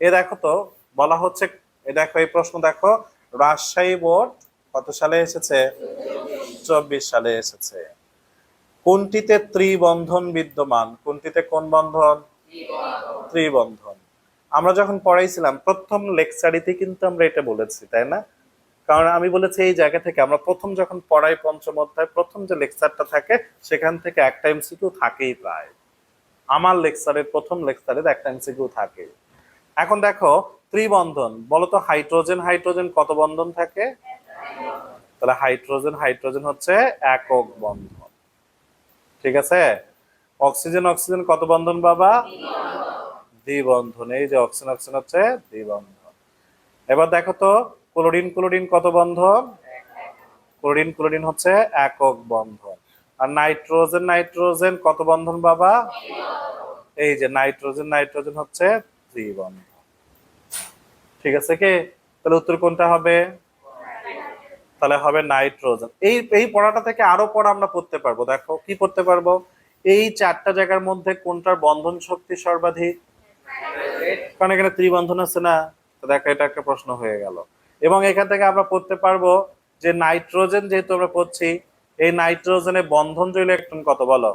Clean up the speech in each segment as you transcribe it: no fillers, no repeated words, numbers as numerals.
এ দেখো তো, বলা হচ্ছে, এ দেখো এই প্রশ্ন দেখো, রাজশাহী বোর্ড কত সালে এসেছে? 24 সালে এসেছে। কোনটিতে ত্রিবন্ধন বিদ্যমান? কোনটিতে কোন বন্ধন? ত্রিবন্ধন। আমরা যখন পড়াইছিলাম প্রথম লেকচারিতে কিন্তু আমরা এটা বলেছি, তাই না? কারণ আমি বলেছি এই জায়গা থেকে আমরা প্রথম যখন পড়াই পঞ্চম অধ্যায় প্রথম যে লেকচারটা থাকে সেখান থেকে একটা এমসিকিউ থাকেই প্রায়। আমার লেকচারের প্রথম লেকচারের একটা এমসিকিউ থাকে। এখন দেখো ত্রিবন্ধন, বলতো হাইড্রোজেন হাইড্রোজেন কত বন্ধন থাকে? তাহলে হাইড্রোজেন হাইড্রোজেন হচ্ছে একক বন্ধন। ঠিক আছে। অক্সিজেন অক্সিজেন কত বন্ধন বাবা? দ্বিবন্ধন। এই যে অক্সিজেন অক্সিজেন হচ্ছে দ্বিবন্ধন। এবার দেখো তো ক্লোরিন ক্লোরিন কত বন্ধন? ক্লোরিন ক্লোরিন হচ্ছে একক বন্ধন। আর নাইট্রোজেন নাইট্রোজেন কত বন্ধন বাবা? এই যে নাইট্রোজেন নাইট্রোজেন হচ্ছে দ্বিবন্ধন। ঠিক আছে কি? তাহলে উত্তর কোনটা হবে? তাহলে হবে নাইট্রোজেন। এই এই পড়াটা থেকে আরো পড়া আমরা পড়তে পারবো। দেখো কি পড়তে পারবো, এই চারটা জায়গার মধ্যে কোনটার বন্ধন শক্তি সর্বাধিক? কারণ এখানে ত্রিবন্ধন আছে না। তো দেখো এটা একটা প্রশ্ন হয়ে গেল। এবং এখান থেকে আমরা পড়তে পারবো যে নাইট্রোজেন যেহেতু আমরা পড়ছি, এই নাইট্রোজেনের বন্ধন জোড় ইলেকট্রন কত বলো?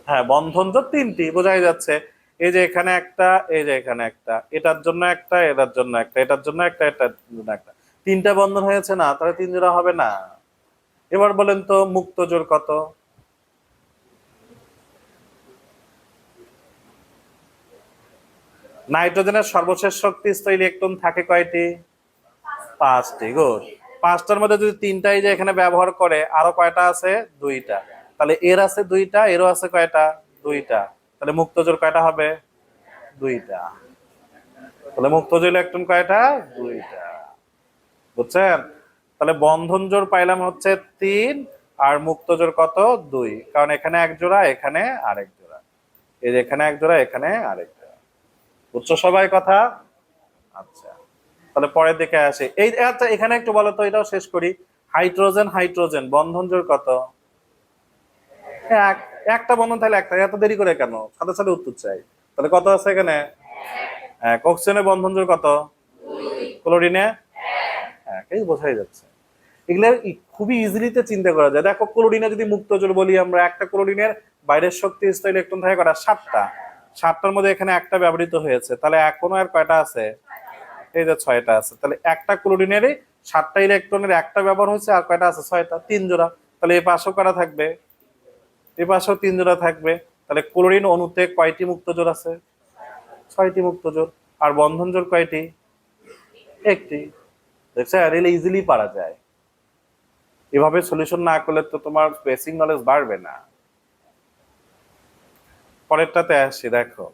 হ্যাঁ, বন্ধন জোড় তিনটি, বোঝাই যাচ্ছে। এই যে এখানে একটা, এই যে এখানে একটা, এটার জন্য একটা, এটার জন্য একটা, এটার জন্য একটা, এটার জন্য একটা, তিনটা বন্ধন হয়েছে না? তাহলে তিন জোড়া হবে না। এবার বলেন তো মুক্ত জোড় কত? নাইট্রোজেনের সর্বশেষ শক্তিস্থ ইলেকট্রন থাকে কয়টি? 5টি। গুড। 5টার মধ্যে যদি তিনটাই যে এখানে ব্যবহার করে, আরো কয়টা আছে? 2টা। তাহলে এর আছে 2টা, এরও আছে কয়টা? 2টা। তাহলে মুক্ত জোড় কয়টা হবে? 2টা। তাহলে মুক্ত জোড় ইলেকট্রন কয়টা? 2টা। বুঝছেন? তাহলে বন্ধন জোড় পাইলাম হচ্ছে 3, আর মুক্ত জোড় কত? 2। কারণ এখানে এক জোড়া, এখানে আরেক জোড়া, এই যে এখানে এক জোড়া, এখানে আরেক জোড়া। বুঝছো সবাই কথা? আচ্ছা, তাহলে পরের দিকে আসে। এই আচ্ছা এখানে একটু বলো তো, এটাও শেষ করি। হাইড্রোজেন হাইড্রোজেন বন্ধন জোড় কত? এক। একটা বন্ধন, তাহলে একটা, এত দেরি করে কেন? সাথে সাথে উত্তর চাই। তাহলে কত আছে এখানে? এক। অক্সিজেনের বন্ধন জোড় কত? ক্লোরিনে এক। এই বোঝাই যাচ্ছে। এগুলো খুবই ইজিলিতে চিন্তা করা যায়। দেখো ক্লোরিনে যদি মুক্ত জোড় বলি আমরা, একটা ক্লোরিনের বাইরের শক্তি স্থল ইলেকট্রন থাকে কটা? 7টা। 7টার মধ্যে এখানে একটা ব্যবহৃত হয়েছে, তাহলে এখনো আর কয়টা আছে? এই যে 6টা আছে। তাহলে একটা ক্লোরিনেরই 7টা ইলেকট্রনের একটা ব্যবহার হয়েছে, আর কয়টা আছে? 6টা, 3 জোড়া। তাহলে এই পাশেও কয়টা থাকবে? এই পাশেও 3 জোড়া থাকবে। তাহলে ক্লোরিন অণুতে কয়টি মুক্ত জোড় আছে? 6টি মুক্ত জোড়। আর বন্ধন জোড় কয়টি? একটি। দেখছো, রিয়েলি ইজিলি পারা যায়। এভাবে সলিউশন না করলে তো তোমার বেসিক নলেজ বাড়বে না। পরেরটাতে আসি, দেখো